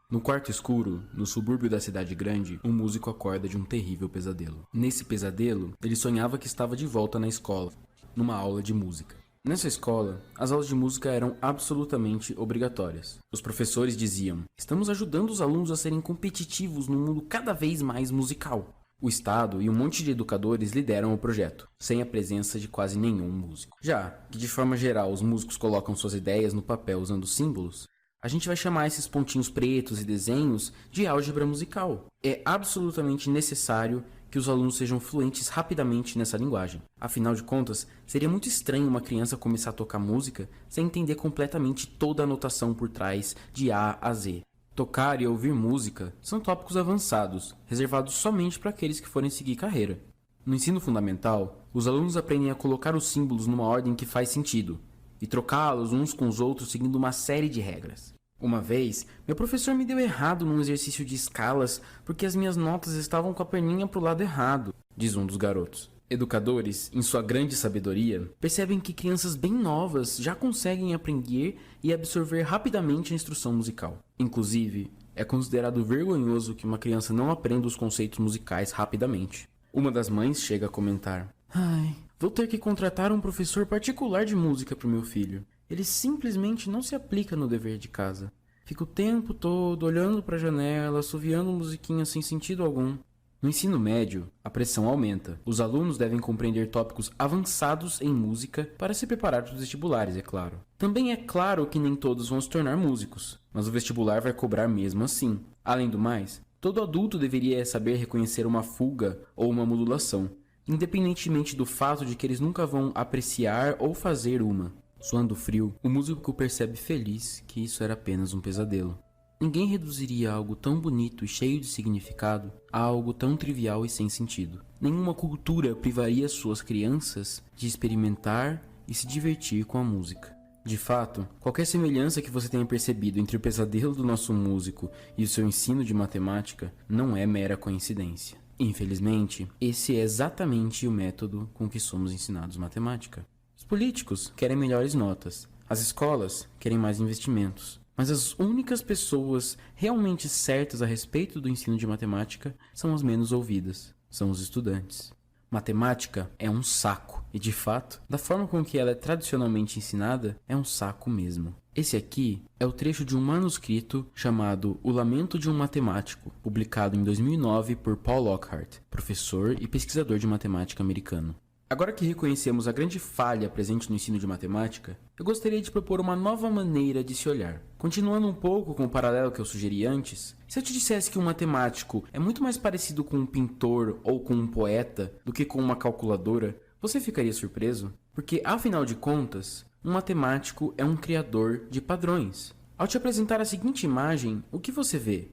No quarto escuro, no subúrbio da cidade grande, um músico acorda de um terrível pesadelo. Nesse pesadelo, ele sonhava que estava de volta na escola, numa aula de música. Nessa escola, as aulas de música eram absolutamente obrigatórias. Os professores diziam: estamos ajudando os alunos a serem competitivos num mundo cada vez mais musical. O Estado e um monte de educadores lideram o projeto, sem a presença de quase nenhum músico. Já que, de forma geral, os músicos colocam suas ideias no papel usando símbolos, a gente vai chamar esses pontinhos pretos e desenhos de álgebra musical. É absolutamente necessário que os alunos sejam fluentes rapidamente nessa linguagem. Afinal de contas, seria muito estranho uma criança começar a tocar música sem entender completamente toda a notação por trás de A a Z. Tocar e ouvir música são tópicos avançados, reservados somente para aqueles que forem seguir carreira. No ensino fundamental, os alunos aprendem a colocar os símbolos numa ordem que faz sentido, e trocá-los uns com os outros seguindo uma série de regras. Uma vez, meu professor me deu errado num exercício de escalas porque as minhas notas estavam com a perninha pro lado errado, diz um dos garotos. Educadores, em sua grande sabedoria, percebem que crianças bem novas já conseguem aprender e absorver rapidamente a instrução musical. Inclusive, é considerado vergonhoso que uma criança não aprenda os conceitos musicais rapidamente. Uma das mães chega a comentar: "Ai, vou ter que contratar um professor particular de música para o meu filho. Ele simplesmente não se aplica no dever de casa. Fica o tempo todo olhando para a janela, assoviando musiquinha sem sentido algum." No ensino médio, a pressão aumenta. Os alunos devem compreender tópicos avançados em música para se preparar para os vestibulares, é claro. Também é claro que nem todos vão se tornar músicos, mas o vestibular vai cobrar mesmo assim. Além do mais, todo adulto deveria saber reconhecer uma fuga ou uma modulação, independentemente do fato de que eles nunca vão apreciar ou fazer uma. Suando frio, o músico percebe feliz que isso era apenas um pesadelo. Ninguém reduziria algo tão bonito e cheio de significado a algo tão trivial e sem sentido. Nenhuma cultura privaria suas crianças de experimentar e se divertir com a música. De fato, qualquer semelhança que você tenha percebido entre o pesadelo do nosso músico e o seu ensino de matemática não é mera coincidência. Infelizmente, esse é exatamente o método com que somos ensinados matemática. Os políticos querem melhores notas, as escolas querem mais investimentos. Mas as únicas pessoas realmente certas a respeito do ensino de matemática são as menos ouvidas, são os estudantes. Matemática é um saco, e de fato, da forma com que ela é tradicionalmente ensinada, é um saco mesmo. Esse aqui é o trecho de um manuscrito chamado O Lamento de um Matemático, publicado em 2009 por Paul Lockhart, professor e pesquisador de matemática americano. Agora que reconhecemos a grande falha presente no ensino de matemática, eu gostaria de propor uma nova maneira de se olhar. Continuando um pouco com o paralelo que eu sugeri antes, se eu te dissesse que um matemático é muito mais parecido com um pintor ou com um poeta do que com uma calculadora, você ficaria surpreso? Porque, afinal de contas, um matemático é um criador de padrões. Ao te apresentar a seguinte imagem, o que você vê?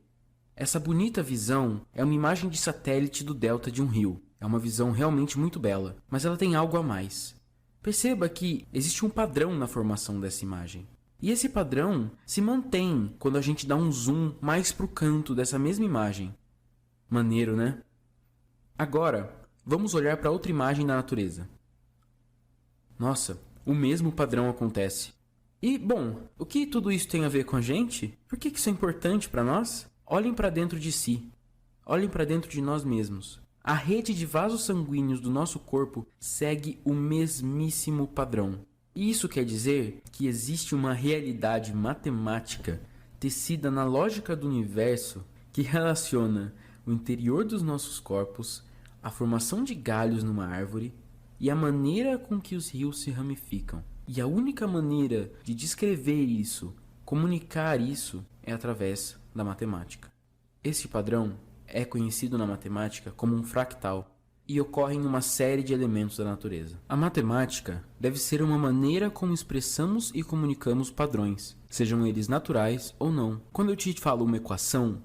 Essa bonita visão é uma imagem de satélite do delta de um rio. É uma visão realmente muito bela, mas ela tem algo a mais. Perceba que existe um padrão na formação dessa imagem. E esse padrão se mantém quando a gente dá um zoom mais para o canto dessa mesma imagem. Maneiro, né? Agora, vamos olhar para outra imagem da natureza. Nossa, o mesmo padrão acontece. E, bom, o que tudo isso tem a ver com a gente? Por que isso é importante para nós? Olhem para dentro de si. Olhem para dentro de nós mesmos. A rede de vasos sanguíneos do nosso corpo segue o mesmíssimo padrão. E isso quer dizer que existe uma realidade matemática tecida na lógica do universo que relaciona o interior dos nossos corpos, a formação de galhos numa árvore e a maneira com que os rios se ramificam. E a única maneira de descrever isso, comunicar isso, é através da matemática. Este padrão é conhecido na matemática como um fractal e ocorre em uma série de elementos da natureza. A matemática deve ser uma maneira como expressamos e comunicamos padrões, sejam eles naturais ou não. Quando eu te falo uma equação,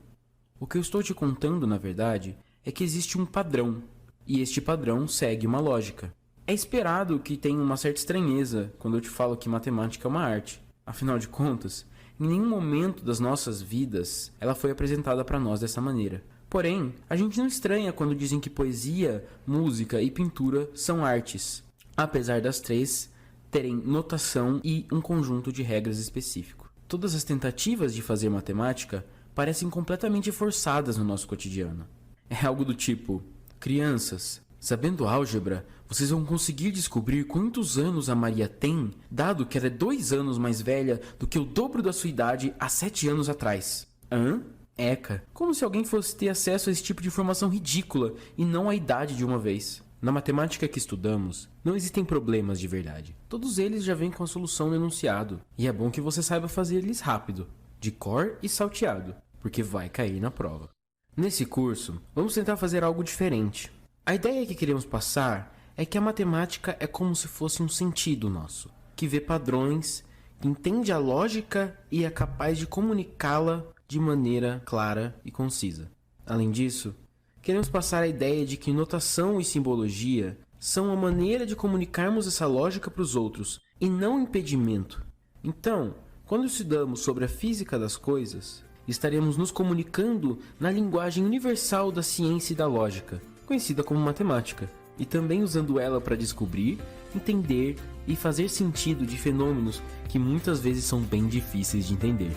o que eu estou te contando, na verdade, é que existe um padrão, e este padrão segue uma lógica. É esperado que tenha uma certa estranheza quando eu te falo que matemática é uma arte. Afinal de contas, em nenhum momento das nossas vidas ela foi apresentada para nós dessa maneira. Porém, a gente não estranha quando dizem que poesia, música e pintura são artes, apesar das três terem notação e um conjunto de regras específico. Todas as tentativas de fazer matemática parecem completamente forçadas no nosso cotidiano. É algo do tipo: crianças, sabendo álgebra, vocês vão conseguir descobrir quantos anos a Maria tem, dado que ela é 2 anos mais velha do que o dobro da sua idade há 7 anos atrás. Hã? Eca, como se alguém fosse ter acesso a esse tipo de informação ridícula e não a idade de uma vez. Na matemática que estudamos, não existem problemas de verdade. Todos eles já vêm com a solução no enunciado, e é bom que você saiba fazer eles rápido, de cor e salteado, porque vai cair na prova. Nesse curso, vamos tentar fazer algo diferente. A ideia que queremos passar é que a matemática é como se fosse um sentido nosso, que vê padrões, que entende a lógica e é capaz de comunicá-la de maneira clara e concisa. Além disso, queremos passar a ideia de que notação e simbologia são a maneira de comunicarmos essa lógica para os outros, e não um impedimento. Então, quando estudamos sobre a física das coisas, estaremos nos comunicando na linguagem universal da ciência e da lógica, conhecida como matemática, e também usando ela para descobrir, entender e fazer sentido de fenômenos que muitas vezes são bem difíceis de entender.